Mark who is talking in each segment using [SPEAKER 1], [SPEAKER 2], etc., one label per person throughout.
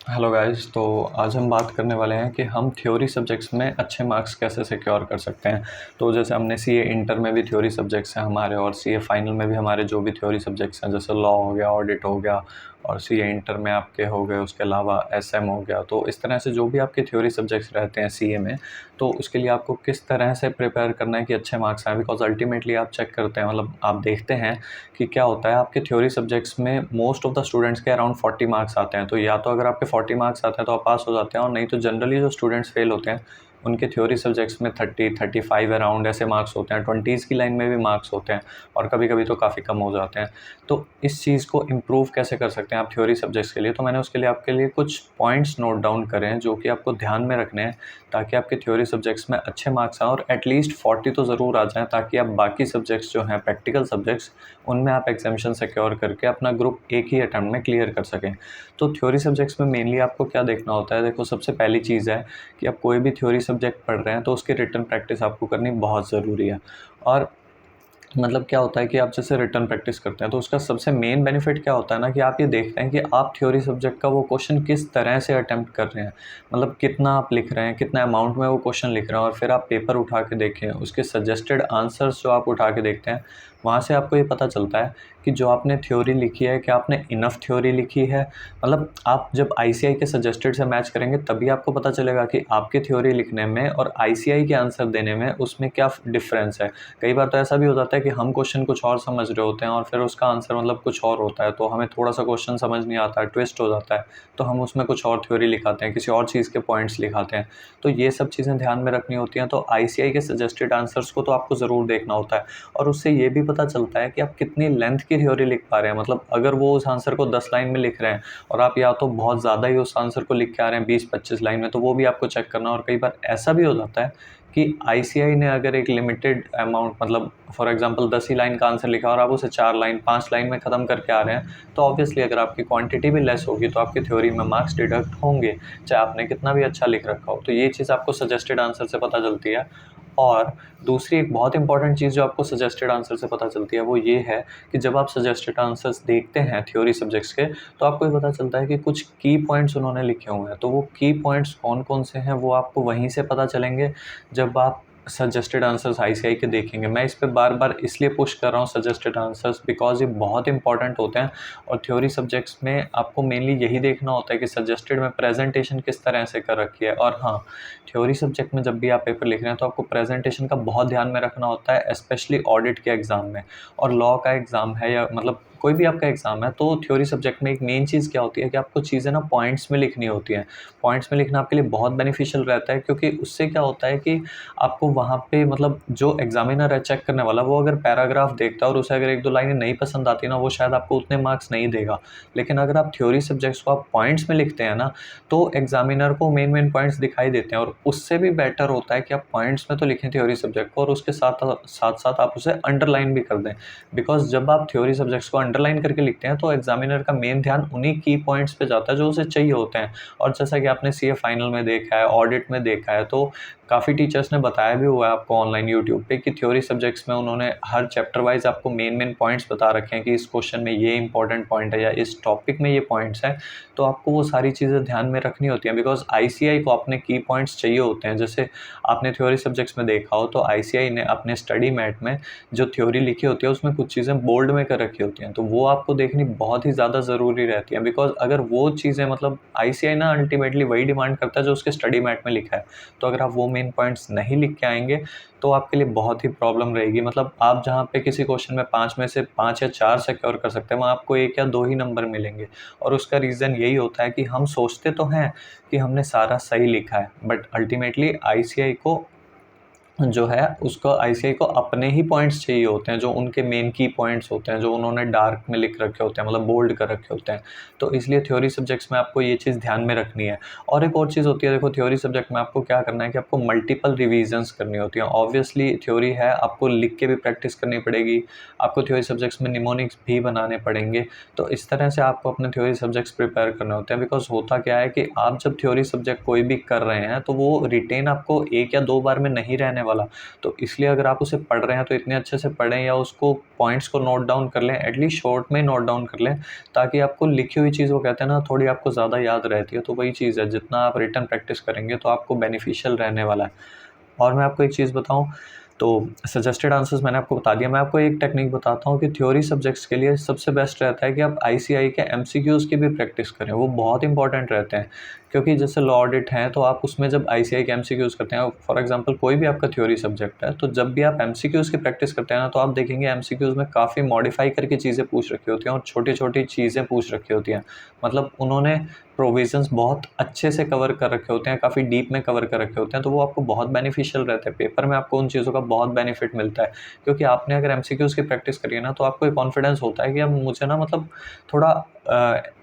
[SPEAKER 1] Hello guys. तो आज हम बात करने वाले हैं कि हम थ्योरी सब्जेक्ट्स में अच्छे मार्क्स कैसे सिक्योर कर सकते हैं। तो जैसे हमने सीए इंटर में भी थ्योरी सब्जेक्ट्स हैं हमारे, और सीए फाइनल में भी हमारे जो भी थ्योरी सब्जेक्ट्स हैं, जैसे लॉ हो गया, ऑडिट हो गया, और सीए इंटर में आपके हो गए, उसके अलावा एसएम हो गया। तो इस तरह से जो भी आपके थ्योरी सब्जेक्ट्स रहते हैं सीए में, तो उसके लिए आपको किस तरह से प्रिपेयर करना है कि अच्छे मार्क्स आए। बिकॉज अल्टीमेटली आप चेक करते हैं, मतलब आप देखते हैं कि क्या होता है आपके थ्योरी सब्जेक्ट्स में मोस्ट ऑफ द स्टूडेंट्स के अराउंड 40 मार्क्स आते हैं। तो या तो अगर आपके 40 मार्क्स आते हैं तो आप पास हो जाते हैं, और नहीं तो जनरली जो स्टूडेंट्स फेल होते हैं उनके थ्योरी सब्जेक्ट्स में 30-35 अराउंड ऐसे मार्क्स होते हैं, 20s की लाइन में भी मार्क्स होते हैं, और कभी कभी तो काफ़ी कम हो जाते हैं। तो इस चीज़ को इम्प्रूव कैसे कर सकते हैं आप थ्योरी सब्जेक्ट्स के लिए, तो मैंने उसके लिए आपके लिए कुछ पॉइंट्स नोट डाउन करे हैं जो कि आपको ध्यान में रखने हैं, ताकि आपके थ्योरी सब्जेक्ट्स में अच्छे मार्क्स आएँ और एटलीस्ट 40 तो ज़रूर आ जाएँ, ताकि आप बाकी सब्जेक्ट्स जो हैं प्रैक्टिकल सब्जेक्ट्स, उनमें आप एग्जामिशन सिक्योर करके अपना ग्रुप एक ही अटेम्प्ट में क्लियर कर सकें। तो थ्योरी सब्जेक्ट्स में मेनली आपको क्या देखना होता है, देखो सबसे पहली चीज़ है कि आप कोई भी थ्योरी सब्जेक्ट पढ़ रहे हैं तो उसकी रिटन प्रैक्टिस आपको करनी बहुत ज़रूरी है। और मतलब क्या होता है कि आप जैसे रिटन प्रैक्टिस करते हैं तो उसका सबसे मेन बेनिफिट क्या होता है ना, कि आप ये देखते हैं कि आप थ्योरी सब्जेक्ट का वो क्वेश्चन किस तरह से अटेम्प्ट कर रहे हैं, मतलब कितना आप लिख रहे हैं, कितना अमाउंट में वो क्वेश्चन लिख रहे हैं, और फिर आप पेपर उठा के देखें, उसके सजेस्टेड आंसर्स जो आप उठा के देखते हैं, वहाँ से आपको ये पता चलता है कि जो आपने थ्योरी लिखी है, क्या आपने इनफ थ्योरी लिखी है। मतलब आप जब आईसीआई के सजेस्टेड से मैच करेंगे तभी आपको पता चलेगा कि आपकी थ्योरी लिखने में और आईसीआई के आंसर देने में उसमें क्या डिफरेंस है। कई बार तो ऐसा भी हो जाता है कि हम क्वेश्चन कुछ और समझ रहे होते हैं और फिर उसका आंसर मतलब कुछ और होता है, तो हमें थोड़ा सा क्वेश्चन समझ नहीं आता है, ट्विस्ट हो जाता है, तो हम उसमें कुछ और थ्योरी लिखाते हैं, किसी और चीज़ के पॉइंट्स लिखाते हैं। तो ये सब चीज़ें ध्यान में रखनी होती हैं। तो आईसीआई के सजेस्टेड आंसर्स को तो आपको ज़रूर देखना होता है, और उससे ये भी पता चलता है कि आप कितनी लेंथ की थ्योरी लिख पा रहे हैं। मतलब अगर वो उस आंसर को 10 लाइन में लिख रहे हैं और आप या तो बहुत ज़्यादा ही उस आंसर को लिख के आ रहे हैं 20-25 लाइन में, तो वो भी आपको चेक करना। और कई बार ऐसा भी हो जाता है कि आईसीआई ने अगर एक लिमिटेड अमाउंट, मतलब फॉर एग्जांपल 10 ही लाइन का आंसर लिखा और आप उसे 4 लाइन 5 लाइन में ख़त्म करके आ रहे हैं, तो ऑब्वियसली अगर आपकी क्वांटिटी भी लेस होगी तो आपकी थ्योरी में मार्क्स डिडक्ट होंगे, चाहे आपने कितना भी अच्छा लिख रखा हो। तो ये चीज़ आपको सजेस्टेड आंसर से पता चलती है। और दूसरी एक बहुत इंपॉर्टेंट चीज़ जो आपको सजेस्टेड आंसर से पता चलती है वो ये है कि जब आप सजेस्टेड आंसर्स देखते हैं थ्योरी सब्जेक्ट्स के, तो आपको ये पता चलता है कि कुछ की पॉइंट्स उन्होंने लिखे हुए हैं। तो वो की पॉइंट्स कौन कौन से हैं वो आपको वहीं से पता चलेंगे जब आप सजेस्टेड आंसर्स आईसीआई के देखेंगे। मैं इस पे बार बार इसलिए पुश कर रहा हूँ सजेस्टेड आंसर्स, बिकॉज ये बहुत इंपॉर्टेंट होते हैं। और थ्योरी सब्जेक्ट्स में आपको मेनली यही देखना होता है कि सजेस्टेड में प्रेजेंटेशन किस तरह से कर रखी है। और हाँ, थ्योरी सब्जेक्ट में जब भी आप पेपर लिख रहे हैं तो आपको प्रेजेंटेशन का बहुत ध्यान में रखना होता है, स्पेशली ऑडिट के एग्ज़ाम में। और लॉ का एग्ज़ाम है या मतलब कोई भी आपका एग्ज़ाम है, तो थ्योरी सब्जेक्ट में एक मेन चीज़ क्या होती है कि आपको चीज़ें ना पॉइंट्स में लिखनी होती हैं। पॉइंट्स में लिखना आपके लिए बहुत बेनिफिशियल रहता है, क्योंकि उससे क्या होता है कि आपको वहाँ पे मतलब जो एग्जामिनर है चेक करने वाला, वो अगर पैराग्राफ देखता है और उसे अगर एक दो लाइनें नहीं पसंद आती ना, वो शायद आपको उतने मार्क्स नहीं देगा। लेकिन अगर आप थ्योरी सब्जेक्ट्स को आप पॉइंट्स में लिखते हैं ना, तो एग्जामिनर को मेन मेन पॉइंट्स दिखाई देते हैं। और उससे भी बेटर होता है कि आप पॉइंट्स में तो लिखें थ्योरी सब्जेक्ट को, और उसके साथ साथ साथ आप उसे अंडरलाइन भी कर दें। बिकॉज जब आप थ्योरी सब्जेक्ट्स को अंडरलाइन करके लिखते हैं तो एग्जामिनर का मेन ध्यान उन्हीं की पॉइंट्स पे जाता है जो उसे चाहिए होते हैं। और जैसा कि आपने सीए फाइनल में देखा है, ऑडिट में देखा है, तो काफ़ी टीचर्स ने बताया भी हुआ है आपको ऑनलाइन यूट्यूब पे कि थ्योरी सब्जेक्ट्स में उन्होंने हर चैप्टर वाइज आपको मेन मेन पॉइंट्स बता रखे हैं कि इस क्वेश्चन में ये इंपॉर्टेंट पॉइंट है या इस टॉपिक में ये पॉइंट्स हैं। तो आपको वो सारी चीज़ें ध्यान में रखनी होती हैं, बिकॉज आईसीआई को अपने की पॉइंट्स चाहिए होते हैं। जैसे आपने थ्योरी सब्जेक्ट्स में देखा हो तो आईसीआई ने अपने स्टडी मैट में जो थ्योरी लिखी होती है उसमें कुछ चीज़ें बोल्ड में कर रखी होती हैं, तो वो आपको देखनी बहुत ही ज़्यादा ज़रूरी रहती है। बिकॉज अगर वो चीज़ें, मतलब आईसीआई ना अल्टीमेटली वही डिमांड करता है जो उसके स्टडी मैट में लिखा है। तो अगर आप वो मेन पॉइंट्स नहीं लिख के आएंगे तो आपके लिए बहुत ही प्रॉब्लम रहेगी। मतलब आप जहाँ पे किसी क्वेश्चन में 5 में से 5 या 4 सिक्योर कर सकते हैं, वहाँ आपको 1 या 2 ही नंबर मिलेंगे। और उसका रीज़न यही होता है कि हम सोचते तो हैं कि हमने सारा सही लिखा है, बट अल्टीमेटली आईसीआई को जो है उसको आईसीआई को अपने ही पॉइंट्स चाहिए होते हैं, जो उनके मेन की पॉइंट्स होते हैं, जो उन्होंने डार्क में लिख रखे होते हैं, मतलब बोल्ड कर रखे होते हैं। तो इसलिए थ्योरी सब्जेक्ट्स में आपको ये चीज़ ध्यान में रखनी है। और एक और चीज़ होती है, देखो थ्योरी सब्जेक्ट में आपको क्या करना है कि आपको मल्टीपल रिविजन्स करनी होती हैं। ऑब्वियसली थ्योरी है, आपको लिख के भी प्रैक्टिस करनी पड़ेगी, आपको थ्योरी सब्जेक्ट्स में निमोनिक्स भी बनाने पड़ेंगे। तो इस तरह से आपको अपने थ्योरी सब्जेक्ट्स प्रिपेयर करने होते हैं। बिकॉज होता क्या है कि आप जब थ्योरी सब्जेक्ट कोई भी कर रहे हैं तो वो रिटेन आपको 1 या 2 बार में नहीं रहने वाला। तो इसलिए अगर आप उसे पढ़ रहे हैं तो इतने अच्छे से पढ़ें या उसको पॉइंट्स को नोट डाउन कर लें, एटलीस्ट शॉर्ट में नोट डाउन कर लें, ताकि आपको लिखी हुई चीज़ वो कहते हैं ना थोड़ी आपको ज़्यादा याद रहती है। तो वही चीज़ है, जितना आप रिटन प्रैक्टिस करेंगे तो आपको बेनिफिशियल रहने वाला है। और मैं आपको एक चीज़ बताऊँ, तो सजेस्टेड आंसर्स मैंने आपको बता दिया। मैं आपको एक टेक्निक बताता हूँ कि थ्योरी सब्जेक्ट्स के लिए सबसे बेस्ट रहता है कि आप आईसीआई के एमसीक्यूज़ की भी प्रैक्टिस करें, वो बहुत इंपॉर्टेंट रहते हैं। क्योंकि जैसे लॉ ऑडिट है तो आप उसमें जब आईसीआई के एमसीक्यूज़ करते हैं, फॉर एग्जांपल कोई भी आपका थ्योरी सब्जेक्ट है, तो जब भी आप एमसीक्यूज़ की प्रैक्टिस करते हैं ना, तो आप देखेंगे एमसीक्यूज़ में काफ़ी मॉडिफाई करके चीज़ें पूछ रखी होती हैं और छोटी-छोटी चीज़ें पूछ रखी होती हैं। मतलब उन्होंने प्रोविज़न्स बहुत अच्छे से कवर कर रखे होते हैं, काफ़ी डीप में कवर कर रखे होते हैं, तो वो आपको बहुत बेनिफिशियल रहता है। पेपर में आपको उन चीज़ों का बहुत बेनिफिट मिलता है, क्योंकि आपने अगर एमसीक्यूज़ की प्रैक्टिस करी है ना, तो आपको एक कॉन्फिडेंस होता है कि अब मुझे ना मतलब थोड़ा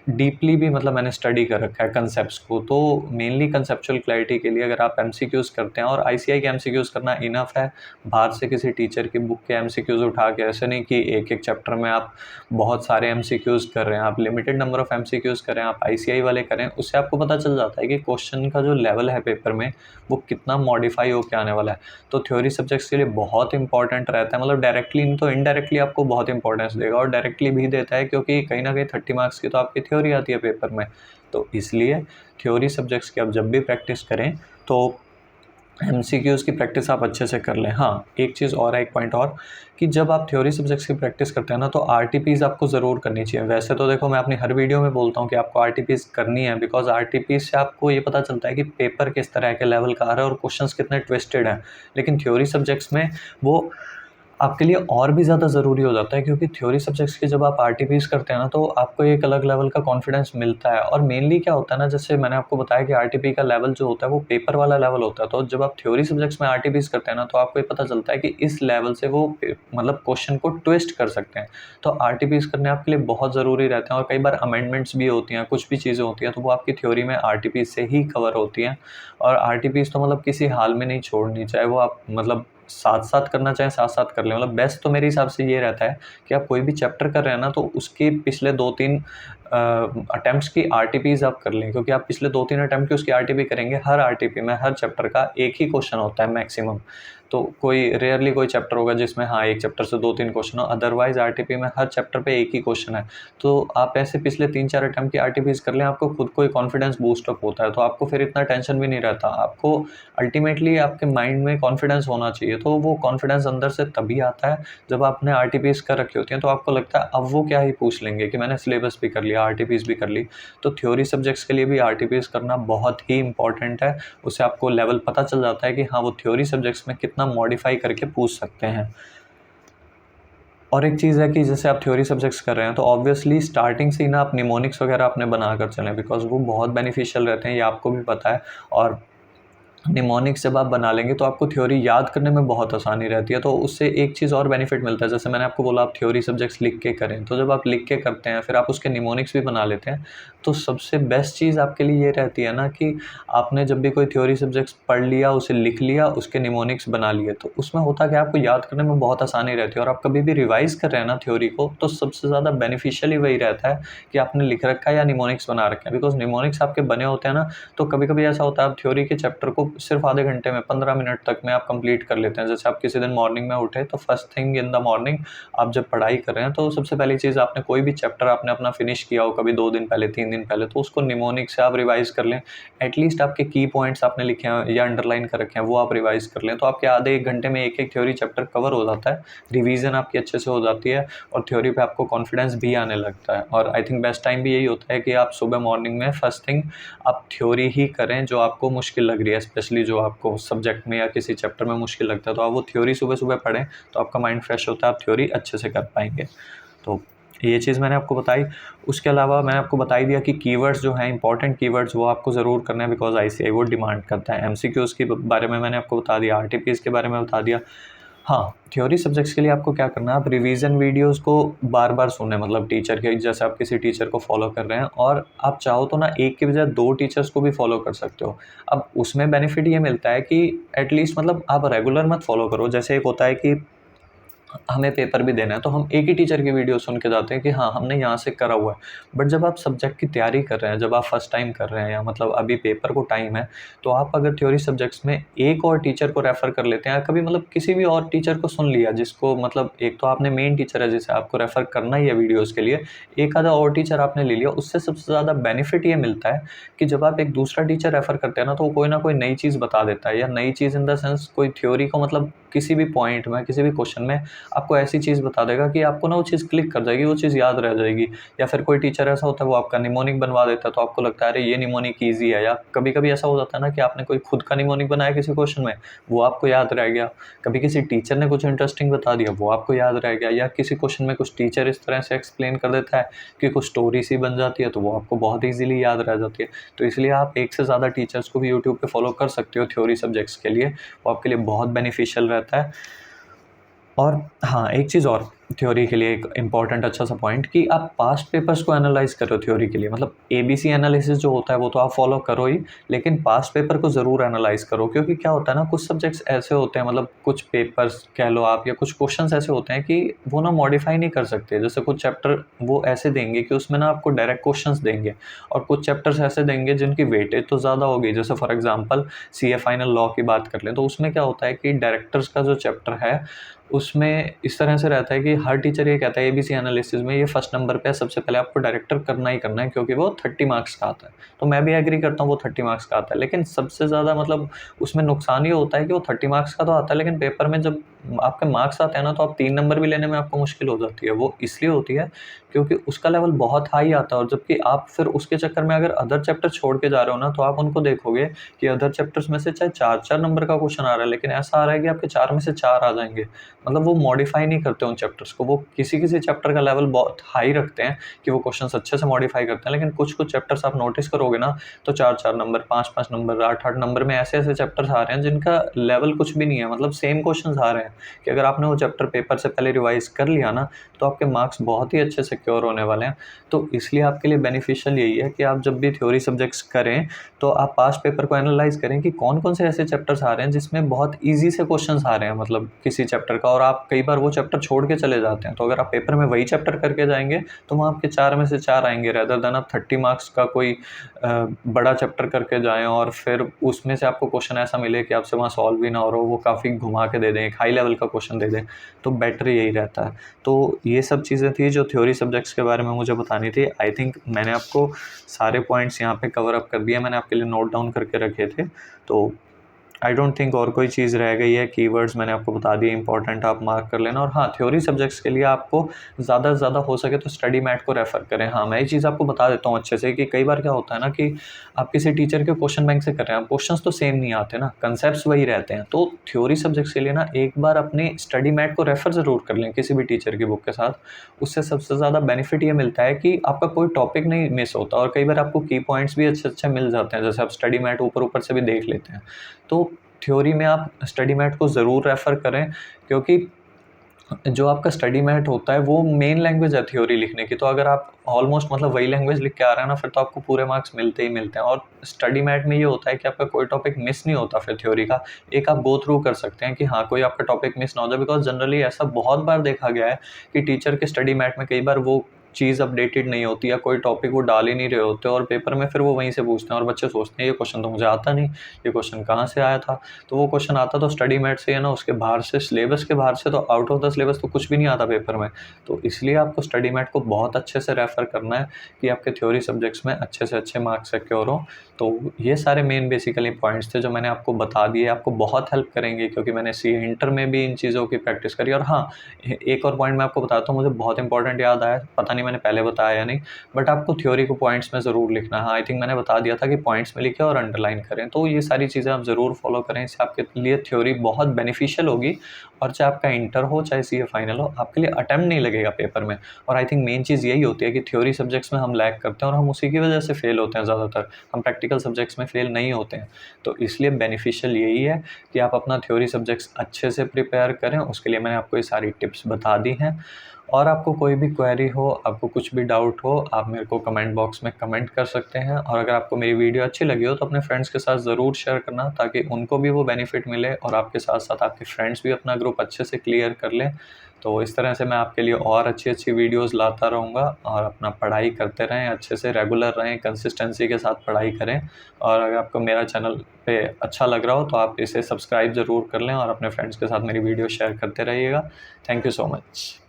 [SPEAKER 1] डीपली भी मतलब मैंने स्टडी कर रखा है कंसेप्ट्स को। तो मेनली कंसेप्चुअल क्लैरिटी के लिए अगर आप एमसीक्यूज़ करते हैं, और आईसीआई के एमसीक्यूज़ करना इनफ है, बाहर से किसी टीचर की बुक के एमसीक्यूज़ उठा के, ऐसे नहीं कि एक-एक चैप्टर में आप बहुत सारे एमसीक्यूज़ कर रहे हैं, आप लिमिटेड नंबर ऑफ एमसीक्यूज़ करें, आप आईसीआई वाले करें, उससे आपको पता चल जाता है कि क्वेश्चन का जो लेवल है पेपर में, वो कितना मॉडिफाई होके आने वाला है। तो थ्योरी सब्जेक्ट्स के लिए बहुत इंपॉर्टेंट रहता है, मतलब डायरेक्टली नहीं तो इनडायरेक्टली आपको बहुत इंपॉर्टेंस देगा, और डायरेक्टली भी देता है, क्योंकि कहीं ना कहीं 30 मार्क्स की तो आपकी थ्योरी आती है पेपर में। तो इसलिए थ्योरी सब्जेक्ट्स की आप जब भी प्रैक्टिस करें तो एमसीक्यूज़ की प्रैक्टिस आप अच्छे से कर लें। हाँ, एक चीज़ और है, एक पॉइंट और, कि जब आप थ्योरी सब्जेक्ट्स की प्रैक्टिस करते हैं ना, तो आरटीपीज़ आपको ज़रूर करनी चाहिए। वैसे तो देखो, मैं अपनी हर वीडियो में बोलता हूँ कि आपको आरटीपीज़ करनी है, बिकॉज़ आरटीपीज़ से आपको ये पता चलता है कि पेपर किस तरह के लेवल का आ रहा है और क्वेश्चंस कितने ट्विस्टेड हैं। लेकिन थ्योरी सब्जेक्ट्स में वो आपके लिए और भी ज़्यादा ज़रूरी हो जाता है, क्योंकि थ्योरी सब्जेक्ट्स की जब आप आरटीपीज़ करते हैं ना, तो आपको एक अलग लेवल का कॉन्फिडेंस मिलता है। और मेनली क्या होता है ना, जैसे मैंने आपको बताया कि आरटीपी का लेवल जो होता है वो पेपर वाला लेवल होता है। तो जब आप थ्योरी सब्जेक्ट्स में आरटीपीज़ करते हैं ना, तो आपको ये पता चलता है कि इस लेवल से वो मतलब क्वेश्चन को ट्विस्ट कर सकते हैं। तो आरटीपीज़ करने आपके लिए बहुत ज़रूरी रहते हैं, और कई बार अमेंडमेंट्स भी होती हैं, कुछ भी चीज़ें होती हैं, तो वो आपकी थ्योरी में आरटीपीज़ से ही कवर होती हैं। और आरटीपीज़ तो मतलब किसी हाल में नहीं छोड़नी, चाहे वो आप मतलब साथ-साथ करना चाहें, साथ-साथ कर लें। मतलब बेस्ट तो मेरे हिसाब से ये रहता है कि आप कोई भी चैप्टर कर रहे हैं ना, तो उसके पिछले 2-3 अटेम्प्ट्स की आरटीपीज़ आप कर लें, क्योंकि आप पिछले 2-3 अटेम्प्ट की उसकी आरटीपी करेंगे। हर आरटीपी में हर चैप्टर का एक ही क्वेश्चन होता है मैक्सिमम। तो कोई रेयरली कोई चैप्टर होगा जिसमें हाँ, एक चैप्टर से 2-3 क्वेश्चन हो, अदरवाइज़ आरटीपी में हर चैप्टर पे एक ही क्वेश्चन है। तो आप ऐसे पिछले 3-4 अटेम्प्ट की आरटीपीज़ कर लें, आपको खुद को एक कॉन्फिडेंस बूस्ट अप होता है, तो आपको फिर इतना टेंशन भी नहीं रहता। आपको अल्टीमेटली आपके माइंड में कॉन्फिडेंस होना चाहिए, तो वो कॉन्फिडेंस अंदर से तभी आता है जब आपने आरटीपीज़ कर रखी होती हैं, तो आपको लगता है अब वो क्या ही पूछ लेंगे, कि मैंने सिलेबस भी कर लिया, आरटीपीज़ भी कर ली। तो थ्योरी सब्जेक्ट्स के लिए भी आरटीपीज़ करना बहुत ही इंपॉर्टेंट है। उससे आपको लेवल पता चल जाता है कि हाँ, वो थ्योरी सब्जेक्ट्स में कितना मॉडिफाई करके पूछ सकते हैं। और एक चीज़ है कि जैसे आप थ्योरी सब्जेक्ट्स कर रहे हैं, तो ऑब्वियसली स्टार्टिंग से ही ना आप निमोनिक्स वगैरह अपने बना कर चलें, बिकॉज़ वो बहुत बेनिफिशियल रहते हैं, ये आपको भी पता है। और निमोनिक्स जब आप बना लेंगे तो आपको थ्योरी याद करने में बहुत आसानी रहती है। तो उससे एक चीज़ और बेनिफिट मिलता है, जैसे मैंने आपको बोला आप थ्योरी सब्जेक्ट्स लिख के करें, तो जब आप लिख के करते हैं फिर आप उसके निमोनिक्स भी बना लेते हैं, तो सबसे बेस्ट चीज़ आपके लिए ये रहती है ना कि आपने जब भी कोई थ्योरी सब्जेक्ट्स पढ़ लिया, उसे लिख लिया, उसके निमोनिक्स बना लिए, तो उसमें होता क्या है, आपको याद करने में बहुत आसानी रहती है। और आप कभी भी रिवाइज़ कर रहे हैं ना थ्योरी को, तो सबसे ज़्यादा बेनिफिशियल ही वही रहता है कि आपने लिख रखा है या निमोनिक्स बना रखे हैं। बिकॉज़ निमोनिक्स आपके बने होते हैं ना, तो कभी-कभी ऐसा होता है आप थ्योरी के चैप्टर को सिर्फ आधे घंटे में 15 मिनट तक में आप कंप्लीट कर लेते हैं। जैसे आप किसी दिन मॉर्निंग में उठे, तो first thing in the morning आप जब पढ़ाई कर रहे हैं, तो सबसे पहली चीज़ आपने कोई भी चैप्टर आपने अपना फिनिश किया हो, कभी 2 दिन पहले, 3 दिन पहले, तो उसको निमोनिक से आप रिवाइज़ कर लें। एटलीस्ट आपके की पॉइंट्स आपने लिखे हैं या अंडरलाइन कर रखे हैं, वो आप रिवाइज़ कर लें, तो आपके आधे 1 घंटे में एक-एक थ्योरी चैप्टर कवर हो जाता है। रिवीजन आपकी अच्छे से हो जाती है और थ्योरी पे आपको कॉन्फिडेंस भी आने लगता है। और आई थिंक बेस्ट टाइम भी यही होता है कि आप सुबह मॉर्निंग में फर्स्ट थिंग आप थ्योरी ही करें, जो आपको मुश्किल लग रही है, स्पेशली जो आपको सब्जेक्ट में या किसी चैप्टर में मुश्किल लगता है, तो आप वो थ्योरी सुबह-सुबह पढ़ें, तो आपका माइंड फ्रेश होता है, आप थ्योरी अच्छे से कर पाएँगे। तो ये चीज़ मैंने आपको बताई। उसके अलावा मैंने आपको बता ही दिया कि कीवर्ड्स जो हैं, इंपॉर्टेंट कीवर्ड्स, वो आपको ज़रूर करना है, बिकॉज़ आईसीएआई वो डिमांड करता है। एमसीक्यूज़ के बारे में मैंने आपको बता दिया, आरटीपीज़ के बारे में बता दिया। हाँ, थ्योरी सब्जेक्ट्स के लिए आपको क्या करना है, आप रिवीजन वीडियोस को बार-बार सुनें, मतलब टीचर के, जैसे आप किसी टीचर को फॉलो कर रहे हैं, और आप चाहो तो ना एक के बजाय 2 टीचर्स को भी फॉलो कर सकते हो। अब उसमें बेनिफिट ये मिलता है कि एटलीस्ट मतलब आप रेगुलर मत फॉलो करो। जैसे एक होता है कि हमें पेपर भी देना है, तो हम एक ही टीचर की वीडियो सुन के जाते हैं कि हाँ, हमने यहाँ से करा हुआ है। बट जब आप सब्जेक्ट की तैयारी कर रहे हैं, जब आप फर्स्ट टाइम कर रहे हैं या मतलब अभी पेपर को टाइम है, तो आप अगर थ्योरी सब्जेक्ट्स में एक और टीचर को रेफ़र कर लेते हैं या कभी मतलब किसी भी और टीचर को सुन लिया जिसको मतलब एक तो आपने मेन टीचर है जिसे आपको रेफ़र करना ही है वीडियोज़ के लिए, एक आधा और टीचर आपने ले लिया, उससे सबसे ज़्यादा बेनिफिट ये मिलता है कि जब आप एक दूसरा टीचर रेफ़र करते हैं ना, तो वो कोई ना कोई नई चीज़ बता देता है, या नई चीज़ इन द सेंस कोई थ्योरी को मतलब किसी भी पॉइंट में, किसी भी क्वेश्चन में आपको ऐसी चीज़ बता देगा कि आपको ना वो चीज़ क्लिक कर जाएगी, वो चीज़ याद रह जाएगी। या फिर कोई टीचर ऐसा होता है वो आपका निमोनिक बनवा देता है, तो आपको लगता है अरे ये निमोनिक ईज़ी है। या कभी-कभी ऐसा हो जाता है ना कि आपने कोई खुद का निमोनिक बनाया किसी क्वेश्चन में, वो आपको याद रह गया। कभी किसी टीचर ने कुछ इंटरेस्टिंग बता दिया, वो आपको याद रह गया। या किसी क्वेश्चन में कुछ टीचर इस तरह से एक्सप्लेन कर देता है कि कुछ स्टोरी सी बन जाती है, तो वो आपको बहुत ईज़िली याद रह जाती है। तो इसलिए आप एक से ज़्यादा टीचर्स को भी यूट्यूब पे फॉलो कर सकते हो थ्योरी सब्जेक्ट्स के लिए, वो आपके लिए बहुत बेनिफिशियल रहता है। और हाँ, एक चीज़ और थ्योरी के लिए एक इम्पॉर्टेंट अच्छा सा पॉइंट कि आप पास्ट पेपर्स को एनालाइज़ करो थ्योरी के लिए। मतलब एबीसी एनालिसिस जो होता है वो तो आप फॉलो करो ही, लेकिन पास्ट पेपर को ज़रूर एनालाइज़ करो, क्योंकि क्या होता है ना, कुछ सब्जेक्ट्स ऐसे होते हैं, मतलब कुछ पेपर्स कह लो आप, या कुछ क्वेश्चंस ऐसे होते हैं कि वो ना मॉडिफाई नहीं कर सकते। जैसे कुछ चैप्टर वो ऐसे देंगे कि उसमें ना आपको डायरेक्ट क्वेश्चंस देंगे, और कुछ चैप्टर्स ऐसे देंगे जिनकी वेटेज तो ज़्यादा होगी। जैसे for example CA final law की बात कर लें, तो उसमें क्या होता है कि डायरेक्टर्स का जो चैप्टर है उसमें इस तरह से रहता है कि हर टीचर ये कहता है एबीसी एनालिसिस में ये फर्स्ट नंबर पे है, सबसे पहले आपको डायरेक्टर करना ही करना है, क्योंकि वो 30 मार्क्स का आता है। तो मैं भी एग्री करता हूँ वो 30 मार्क्स का आता है, लेकिन सबसे ज़्यादा मतलब उसमें नुकसान ये होता है कि वो 30 मार्क्स का तो आता है, लेकिन पेपर में जब आपके मार्क्स आते हैं ना, तो आप 3 नंबर भी लेने में आपको मुश्किल हो जाती है। वो इसलिए होती है क्योंकि उसका लेवल बहुत हाई आता है, और जबकि आप फिर उसके चक्कर में अगर अदर चैप्टर छोड़ के जा रहे हो ना, तो आप उनको देखोगे कि अदर चैप्टर्स में से चाहे 4-4 नंबर का क्वेश्चन आ रहा है, लेकिन ऐसा आ रहा है कि आपके 4 में से 4 आ जाएँगे। मतलब वो मॉडिफाई नहीं करते उन चैप्टर्स को, वो किसी-किसी चैप्टर का लेवल बहुत हाई रखते हैं कि वो क्वेश्चंस अच्छे से मॉडिफाई करते हैं, लेकिन कुछ-कुछ चैप्टर्स आप नोटिस करोगे ना, तो 4-4 नंबर, 5-5 नंबर, 8-8 नंबर में ऐसे-ऐसे चैप्टर्स आ रहे हैं जिनका लेवल कुछ भी नहीं है, मतलब सेम क्वेश्चंस आ रहे हैं कि अगर आपने वो चैप्टर पेपर से पहले रिवाइज़ कर लिया ना, तो आपके मार्क्स बहुत ही अच्छे सिक्योर होने वाले हैं। तो इसलिए आपके लिए बेनिफिशियल यही है कि आप जब भी थ्योरी सब्जेक्ट्स करें, तो आप पास्ट पेपर को एनालाइज़ करें कि कौन-कौन से ऐसे चैप्टर्स आ रहे हैं जिसमें बहुत ईज़ी से क्वेश्चंस आ रहे हैं, मतलब किसी चैप्टर का, और आप कई बार वो चैप्टर छोड़ के चले जाते हैं। तो अगर आप पेपर में वही चैप्टर करके जाएँगे, तो वहाँ आपके 4 में से 4 आएँगे, रेदर देन आप 30 मार्क्स का कोई बड़ा चैप्टर करके जाएँ और फिर उसमें से आपको क्वेश्चन ऐसा मिले कि आपसे वहाँ सॉल्व ही ना हो रहा हो, वो काफ़ी घुमा के दे दें, एक हाई लेवल का क्वेश्चन दे दें, तो बेटर यही रहता है। तो ये सब चीज़ें थी जो थ्योरी सब्जेक्ट्स के बारे में मुझे बतानी थी। आई थिंक मैंने आपको सारे पॉइंट्स यहाँ पे कवर अप कर दिए, मैंने आपके लिए नोट डाउन करके रखे थे। तो आई डोंट थिंक और कोई चीज़ रह गई है। कीवर्ड्स मैंने आपको बता दिए इंपॉर्टेंट, आप मार्क कर लेना। और हाँ, थ्योरी सब्जेक्ट्स के लिए आपको ज़्यादा से ज़्यादा हो सके तो स्टडी मैट को रेफ़र करें। हाँ, मैं ये चीज़ आपको बता देता हूँ अच्छे से कि कई बार क्या होता है ना कि आप किसी टीचर के क्वेश्चन बैंक से कर रहे हैं, क्वेश्चंस तो सेम नहीं आते ना, कंसेप्ट्स वही रहते हैं। तो थ्योरी सब्जेक्ट्स के लिए ना एक बार अपनी स्टडी मैट को रेफ़र ज़रूर कर लें किसी भी टीचर की बुक के साथ। उससे सबसे ज़्यादा बेनिफिट ये मिलता है कि आपका कोई टॉपिक नहीं मिस होता, और कई बार आपको की पॉइंट्स भी अच्छे-अच्छे मिल जाते हैं, जैसे आप स्टडी मैट ऊपर-ऊपर से भी देख लेते हैं। तो थ्योरी में आप स्टडी मैट को ज़रूर रेफ़र करें, क्योंकि जो आपका स्टडी मैट होता है वो मेन लैंग्वेज है थ्योरी लिखने की। तो अगर आप ऑलमोस्ट मतलब वही लैंग्वेज लिख के आ रहे हैं ना, फिर तो आपको पूरे मार्क्स मिलते ही मिलते हैं। और स्टडी मैट में ये होता है कि आपका कोई टॉपिक मिस नहीं होता फिर थ्योरी का। एक आप गो थ्रू कर सकते हैं कि हाँ, कोई आपका टॉपिक मिस ना हो जाए, बिकॉज़ जनरली ऐसा बहुत बार देखा गया है कि टीचर के स्टडी मैट में कई बार वो चीज़ अपडेटेड नहीं होती, या कोई टॉपिक वो डाल ही नहीं रहे होते, और पेपर में फिर वो वहीं से पूछते हैं, और बच्चे सोचते हैं ये क्वेश्चन तो मुझे आता नहीं, ये क्वेश्चन कहाँ से आया था? तो वो क्वेश्चन आता तो स्टडी मैट से है ना, उसके बाहर से, सिलेबस के बाहर से, तो आउट ऑफ द सिलेबस तो कुछ भी नहीं आता पेपर में। तो इसलिए आपको स्टडी मैट को बहुत अच्छे से रेफ़र करना है कि आपके थ्योरी सब्जेक्ट्स में अच्छे से अच्छे मार्क्स सिक्योर हों। तो ये सारे मेन बेसिकली पॉइंट्स थे जो मैंने आपको बता दिए, आपको बहुत हेल्प करेंगे, क्योंकि मैंने सीए इंटर में भी इन चीज़ों की प्रैक्टिस करी। और हाँ, एक और पॉइंट मैं आपको बताता हूँ, मुझे बहुत इंपॉर्टेंट याद आया, पता नहीं मैंने पहले बताया या नहीं, बट आपको थ्योरी को पॉइंट्स में ज़रूर लिखना है। हाँ, आई थिंक मैंने बता दिया था कि पॉइंट्स में लिखें और अंडरलाइन करें। तो ये सारी चीज़ें आप ज़रूर फॉलो करें, इससे आपके लिए थ्योरी बहुत बेनिफिशियल होगी, और चाहे आपका इंटर हो, चाहे सीए फाइनल हो, आपके लिए अटेम्प्ट नहीं लगेगा पेपर में। और आई थिंक मेन चीज़ यही होती है कि थ्योरी सब्जेक्ट्स में हम लैग करते हैं, और हम उसी की वजह से फेल होते हैं ज़्यादातर। हम प्रैक्टिकल सब्जेक्ट्स में फेल नहीं होते हैं। तो इसलिए बेनिफिशियल यही है कि आप अपना थ्योरी सब्जेक्ट्स अच्छे से प्रिपेयर करें। उसके लिए मैंने आपको ये सारी टिप्स बता दी हैं। और आपको कोई भी क्वेरी हो, आपको कुछ भी डाउट हो, आप मेरे को कमेंट बॉक्स में कमेंट कर सकते हैं। और अगर आपको मेरी वीडियो अच्छी लगी हो, तो अपने फ्रेंड्स के साथ ज़रूर शेयर करना, ताकि उनको भी वो बेनिफिट मिले, और आपके साथ-साथ आपके फ्रेंड्स भी अपना ग्रुप अच्छे से क्लियर कर लें। तो इस तरह से मैं आपके लिए और अच्छी वीडियोस लाता रहूँगा, और अपना पढ़ाई करते रहें, अच्छे से रेगुलर रहें, कंसिस्टेंसी के साथ पढ़ाई करें। और अगर आपको मेरा चैनल पे अच्छा लग रहा हो तो आप इसे सब्सक्राइब ज़रूर कर लें और अपने फ्रेंड्स के साथ मेरी वीडियो शेयर करते रहिएगा। Thank you so much.